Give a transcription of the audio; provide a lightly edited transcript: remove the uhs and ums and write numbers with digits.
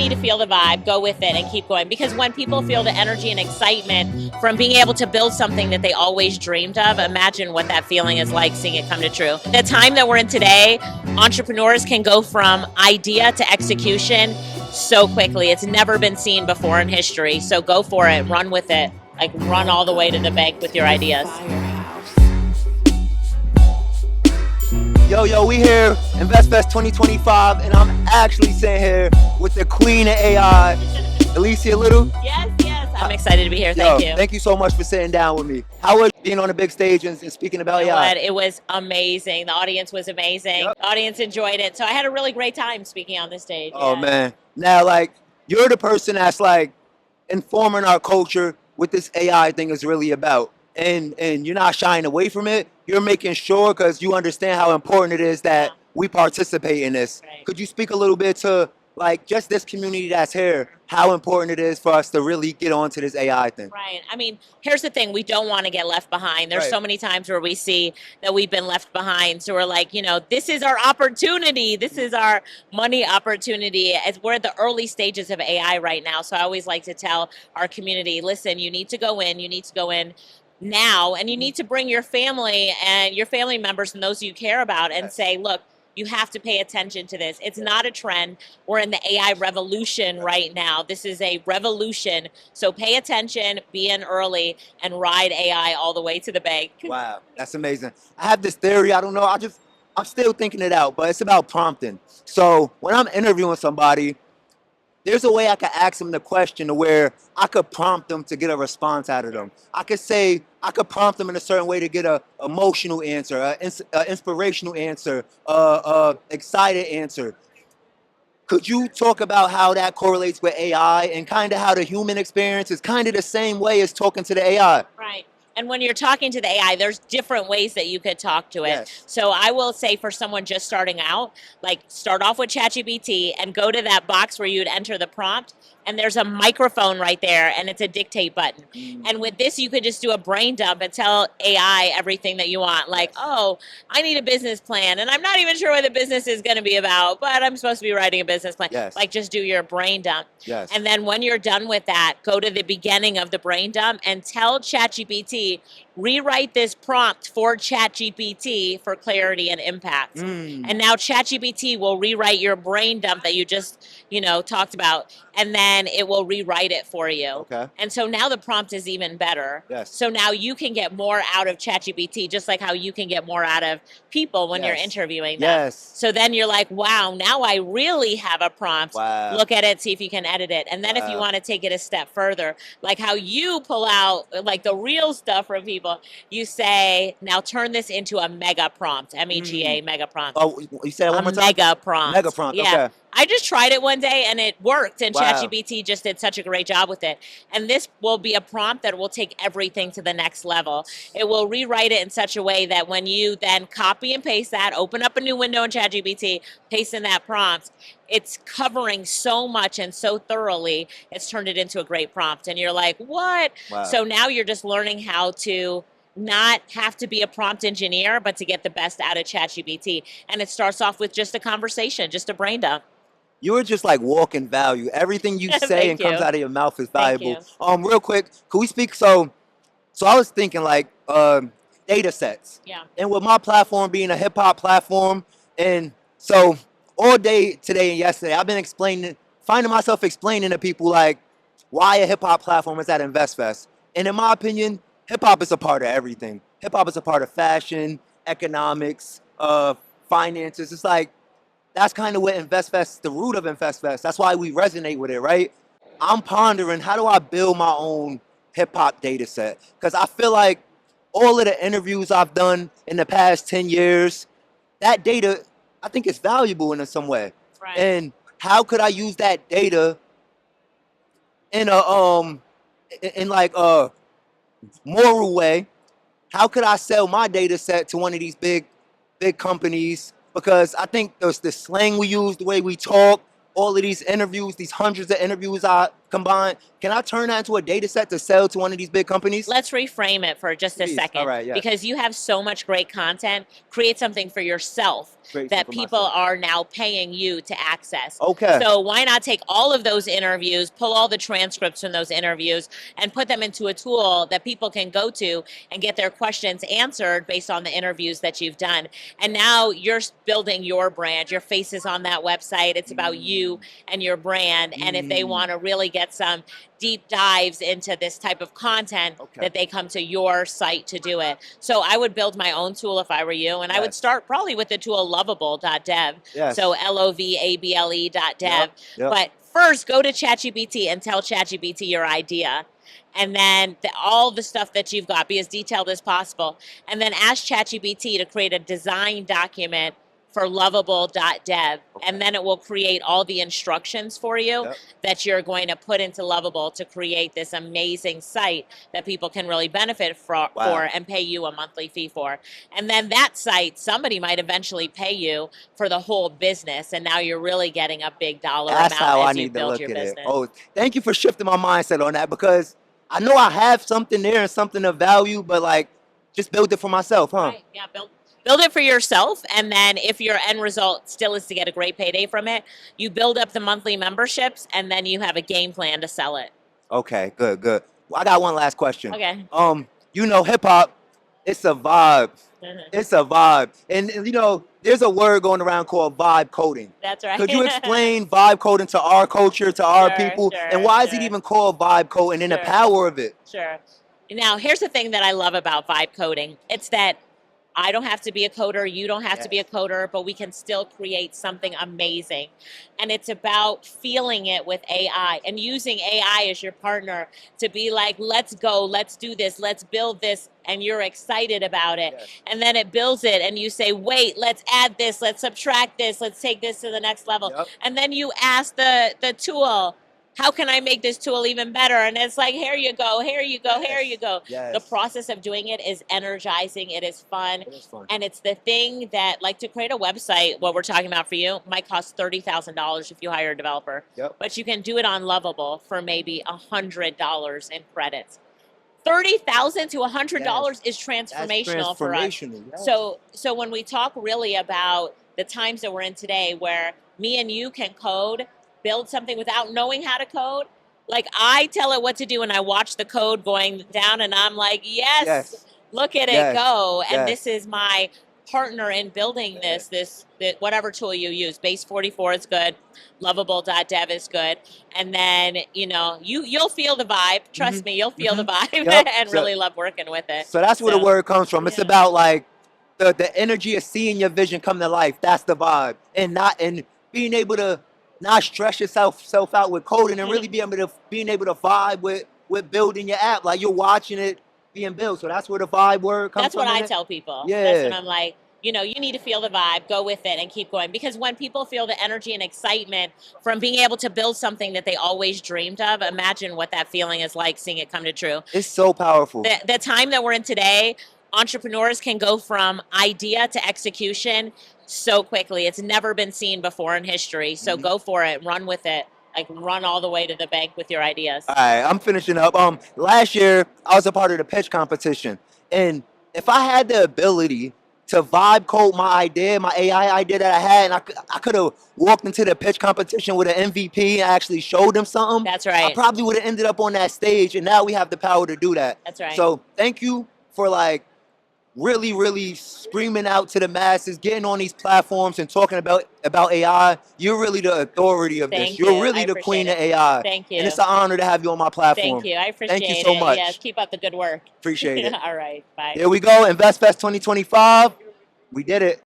need to feel the vibe, go with it, and keep going. Because when people feel the energy and excitement from being able to build something that they always dreamed of, imagine what that feeling is like, seeing it come to true. The time that we're in today, entrepreneurs can go from idea to execution so quickly. It's never been seen before in history. So go for it, run with it, like run all the way to the bank with your ideas. Yo, we here, InvestFest 2025, and I'm actually sitting here with the queen of AI, Alicia Lyttle. Yes, I'm excited to be here. Thank you. Thank you so much for sitting down with me. How was being on a big stage and speaking about AI? It was amazing. The audience was amazing. Yep. The audience enjoyed it. So I had a really great time speaking on the stage. Oh, man. Now, like, you're the person that's, like, informing our culture what this AI thing is really about. And you're not shying away from it. You're making sure, because you understand how important it is that we participate in this. Right. Could you speak a little bit to, like, just this community that's here, how important it is for us to really get onto this AI thing? Right. I mean, here's the thing. We don't want to get left behind. There's so many times where we see that we've been left behind. So we're like, you know, this is our opportunity. This is our money opportunity. We're at the early stages of AI right now. So I always like to tell our community, listen, you need to go in. You need to go in now, and you need to bring your family and your family members and those you care about and say, look, you have to pay attention to this. It's not a trend. We're in the AI revolution right now. This is a revolution. So pay attention, be in early, and ride AI all the way to the bank. Wow, that's amazing. I have this theory. I don't know. I'm still thinking it out, but it's about prompting. So when I'm interviewing somebody, there's a way I could ask them the question to where I could prompt them to get a response out of them. I could prompt them in a certain way to get a emotional answer, a inspirational answer, excited answer. Could you talk about how that correlates with AI and kind of how the human experience is kind of the same way as talking to the AI? Right. And when you're talking to the AI, there's different ways that you could talk to it. Yes. So I will say for someone just starting out, like start off with ChatGPT and go to that box where you'd enter the prompt. And there's a microphone right there, and it's a dictate button. And with this, you could just do a brain dump and tell AI everything that you want. Like, oh, I need a business plan, and I'm not even sure what the business is going to be about, but I'm supposed to be writing a business plan. Yes. Like, just do your brain dump. Yes. And then when you're done with that, go to the beginning of the brain dump and tell ChatGPT, rewrite this prompt for ChatGPT for clarity and impact. And now ChatGPT will rewrite your brain dump that you just, talked about, and then it will rewrite it for you. Okay. And so now the prompt is even better. Yes. So now you can get more out of ChatGPT, just like how you can get more out of people when you're interviewing them. Yes. So then you're like, wow, now I really have a prompt. Wow. Look at it, see if you can edit it. And then if you want to take it a step further, like how you pull out like the real stuff from people, you say, now turn this into a mega prompt, MEGA, mega prompt. Oh, you said it one more time? Mega prompt. Mega prompt, yeah. okay. I just tried it one day and it worked, and Wow. ChatGPT just did such a great job with it. And this will be a prompt that will take everything to the next level. It will rewrite it in such a way that when you then copy and paste that, open up a new window in ChatGPT, paste in that prompt, it's covering so much and so thoroughly, it's turned it into a great prompt. And you're like, what? Wow. So now you're just learning how to not have to be a prompt engineer, but to get the best out of ChatGPT. And it starts off with just a conversation, just a brain dump. You were just like walking value. Everything you say and comes out of your mouth is valuable. Real quick, could we speak? So I was thinking like data sets. Yeah. And with my platform being a hip hop platform, and so all day today and yesterday, I've been finding myself explaining to people like why a hip hop platform is at InvestFest. And in my opinion, hip hop is a part of everything. Hip hop is a part of fashion, economics, finances. It's like, that's kind of what InvestFest, the root of InvestFest. That's why we resonate with it, right? I'm pondering, how do I build my own hip-hop data set? Because I feel like all of the interviews I've done in the past 10 years, that data, I think it's valuable in some way. Right. And how could I use that data in a moral way? How could I sell my data set to one of these big companies? Because I think there's the slang we use, the way we talk, all of these interviews, these hundreds of interviews I combined, can I turn that into a data set to sell to one of these big companies? Let's reframe it for just a Please. second. All right, yes. Because you have so much great content, create something for yourself Great that for people myself. are now paying you to access. Okay. So why not take all of those interviews, pull all the transcripts from those interviews, and put them into a tool that people can go to and get their questions answered based on the interviews that you've done. And now you're building your brand. Your face is on that website. It's about you and your brand. And if they want to really get some deep dives into this type of content, that they come to your site to do it. So I would build my own tool if I were you, and I would start probably with the tool lovable.dev. Yes. So lovable.dev. Yep. But first, go to ChatGPT and tell ChatGPT your idea. And then all the stuff that you've got, be as detailed as possible. And then ask ChatGPT to create a design document for lovable.dev. And then it will create all the instructions for you that you're going to put into Lovable to create this amazing site that people can really benefit for and pay you a monthly fee for. And then that site, somebody might eventually pay you for the whole business. And now you're really getting a big dollar That's amount how as I you need to build look your at business. it. Oh, thank you for shifting my mindset on that, because I know I have something there and something of value, but like, just build it for myself, huh? Right. Yeah, build it for yourself, and then if your end result still is to get a great payday from it, you build up the monthly memberships, and then you have a game plan to sell it. Okay, good. Well, I got one last question. Okay. You know, hip hop, it's a vibe. It's a vibe. And you know, there's a word going around called VibeCoding. That's right. Could you explain VibeCoding to our culture, to our people? Sure, and why is it even called VibeCoding and the power of it? Sure. Now, here's the thing that I love about VibeCoding. It's that I don't have to be a coder, you don't have to be a coder, but we can still create something amazing. And it's about feeling it with AI and using AI as your partner to be like, let's go, let's do this, let's build this, and you're excited about it. And then it builds it, and you say, wait, let's add this, let's subtract this, let's take this to the next level. And then you ask the tool, how can I make this tool even better? And it's like, here you go, here you go, here you go. The process of doing it is energizing. It is fun. And it's the thing that, like, to create a website, what we're talking about for you, might cost $30,000 if you hire a developer. But you can do it on Lovable for maybe $100 in credits. $30,000 to $100 is transformational for us. So when we talk really about the times that we're in today, where me and you can code, build something without knowing how to code, like, I tell it what to do and I watch the code going down and I'm like, yes. Look at it go. And this is my partner in building this whatever tool you use. Base 44 is good, lovable.dev is good, and then you'll feel the vibe. Trust me, you'll feel the vibe and really love working with it. So that's where the word comes from. It's about like the energy of seeing your vision come to life. That's the vibe, and being able to not stress yourself out with coding and really being able to vibe with building your app. Like, you're watching it being built. So that's where the vibe word comes from. That's what I tell people. That's when I'm like, you need to feel the vibe, go with it, and keep going. Because when people feel the energy and excitement from being able to build something that they always dreamed of, imagine what that feeling is like, seeing it come to true. It's so powerful. The time that we're in today, entrepreneurs can go from idea to execution so quickly. It's never been seen before in history. So go for it, run with it. Like, run all the way to the bank with your ideas. All right, I'm finishing up. Last year I was a part of the pitch competition, and if I had the ability to vibe code my idea, my AI idea that I had, and I could have walked into the pitch competition with an MVP and actually showed them something. That's right. I probably would have ended up on that stage, and now we have the power to do that. That's right. So thank you for really screaming out to the masses, getting on these platforms and talking about AI. You're really the authority of this. You're really the queen of AI. Thank you. And it's an honor to have you on my platform. Thank you. I appreciate it. Thank you so much. Yes, keep up the good work. Appreciate it. All right. Bye. Here we go. InvestFest 2025. We did it.